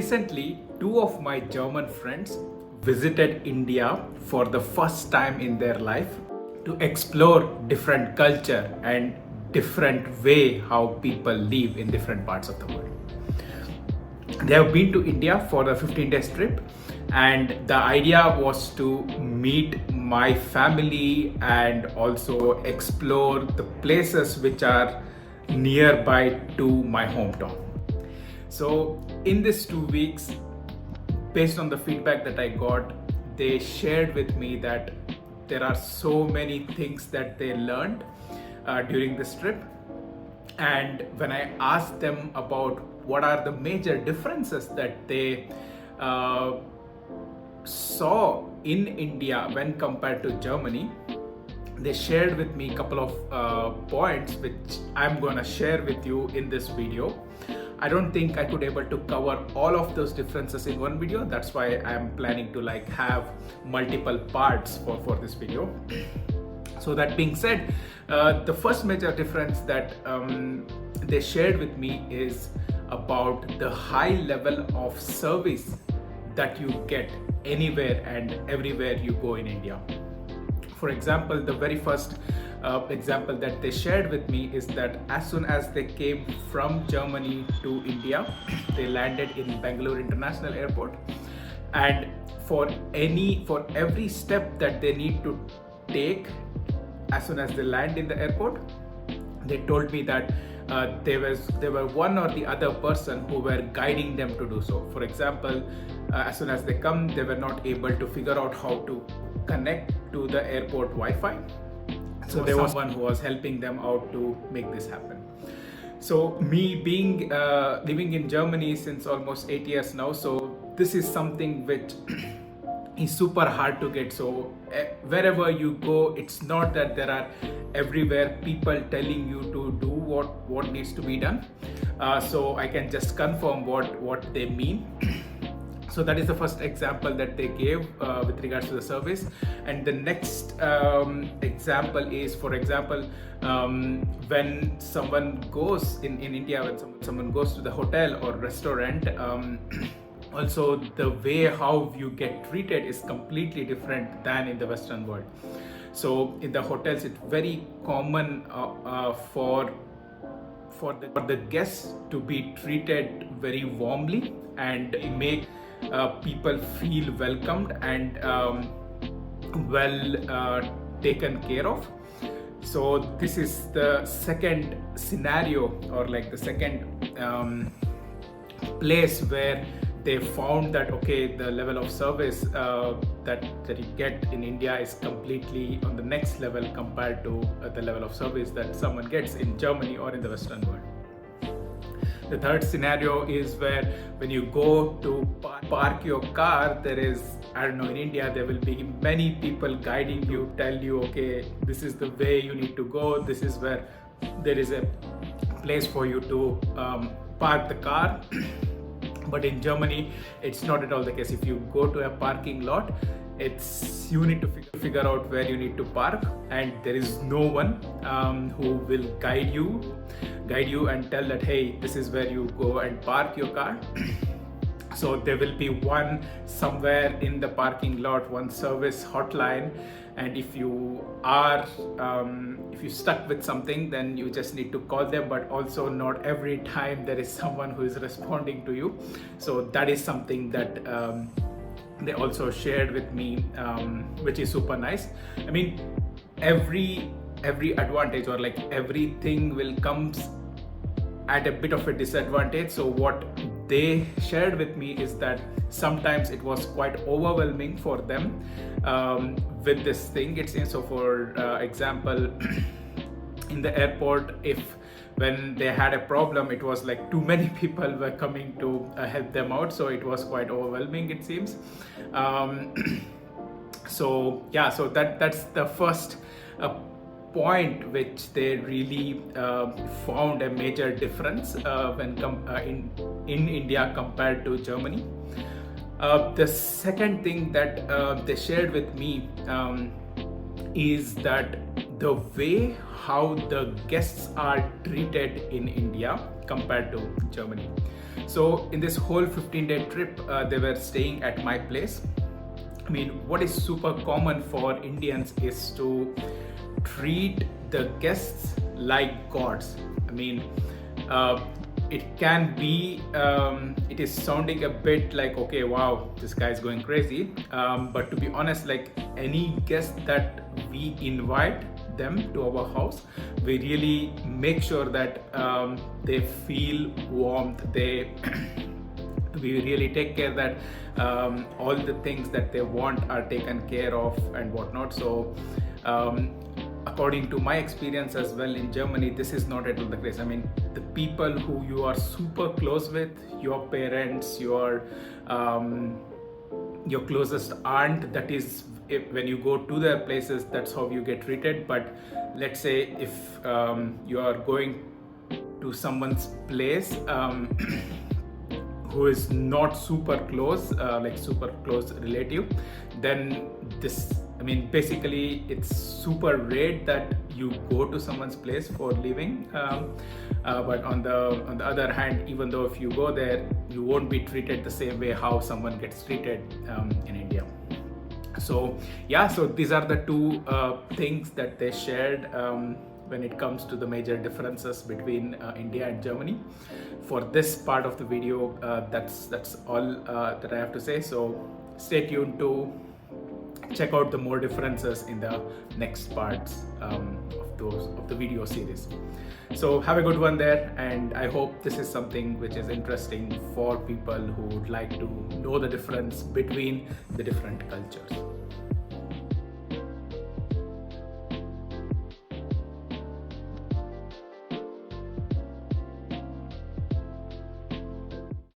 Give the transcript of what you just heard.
recently, two of my German friends visited India for the first time in their life to explore different culture and different way how people live in different parts of the world. They have been to India for a 15 days trip, and the idea was to meet my family and also explore the places which are nearby to my hometown. So in these 2 weeks, based on the feedback that I got, they shared with me that there are so many things that they learned during this trip. And when I asked them about what are the major differences that they saw in India when compared to Germany, they shared with me a couple of points which I'm going to share with you in this video. I don't think I could able to cover all of those differences in one video. That's why I'm planning to have multiple parts for this video. So that being said, the first major difference that they shared with me is about the high level of service that you get anywhere and everywhere you go in India. For example, the very first example that they shared with me is that as soon as they came from Germany to India, they landed in Bangalore International Airport, and for every step that they need to take as soon as they land in the airport, they told me that there were one or the other person who were guiding them to do so. For example, as soon as they come, they were not able to figure out how to connect to the airport Wi-Fi. So there was someone who was helping them out to make this happen. So me being living in Germany since almost 8 years now, so this is something which is super hard to get. So wherever you go, it's not that there are everywhere people telling you to do what needs to be done. So I can just confirm what they mean. So that is the first example that they gave with regards to the service. And the next example is, for example, when someone goes in India, when someone goes to the hotel or restaurant, also the way how you get treated is completely different than in the Western world. So in the hotels, it's very common for the guests to be treated very warmly and make people feel welcomed and well taken care of. So this is the second scenario, or the second place where they found that the level of service that you get in India is completely on the next level compared to the level of service that someone gets in Germany or in the Western world. The third scenario is where when you go to park your car, there is, I don't know, in India there will be many people guiding you, tell you, okay, this is the way you need to go, this is where there is a place for you to park the car. But in Germany, it's not at all the case. If you go to a parking lot, you need to figure out where you need to park, and there is no one who will guide you and tell that, hey, this is where you go and park your car. So there will be one somewhere in the parking lot, one service hotline, and if you stuck with something, then you just need to call them. But also not every time there is someone who is responding to you. So that is something that they also shared with me, which is super nice. I mean, every advantage or everything will comes at a bit of a disadvantage. So what they shared with me is that sometimes it was quite overwhelming for them with this thing. So for example, in the airport, when they had a problem, it was too many people were coming to help them out, so it was quite overwhelming, it seems. So that's the first point which they really found a major difference when in India compared to Germany. The second thing that they shared with me is that the way how the guests are treated in India compared to Germany. So in this whole 15-day trip, they were staying at my place. I mean, what is super common for Indians is to treat the guests like gods. I mean, it can be, it is sounding a bit like, okay, wow, this guy is going crazy. But to be honest, like any guest that we invite them to our house, we really make sure that they feel warmth. They we really take care that all the things that they want are taken care of and whatnot. So according to my experience as well in Germany, this is not at all the case. I mean, the people who you are super close with, your parents, your closest aunt, that is, when you go to their places, that's how you get treated. But let's say if you are going to someone's place who is not super close, like super close relative, then this, I mean, basically it's super rare that you go to someone's place for living. But on the other hand, even though if you go there, you won't be treated the same way how someone gets treated in India. So yeah, so these are the two things that they shared when it comes to the major differences between India and Germany. For this part of the video, that's all that I have to say. So stay tuned to check out the more differences in the next parts of the video series. So have a good one there, and I hope this is something which is interesting for people who would like to know the difference between the different cultures.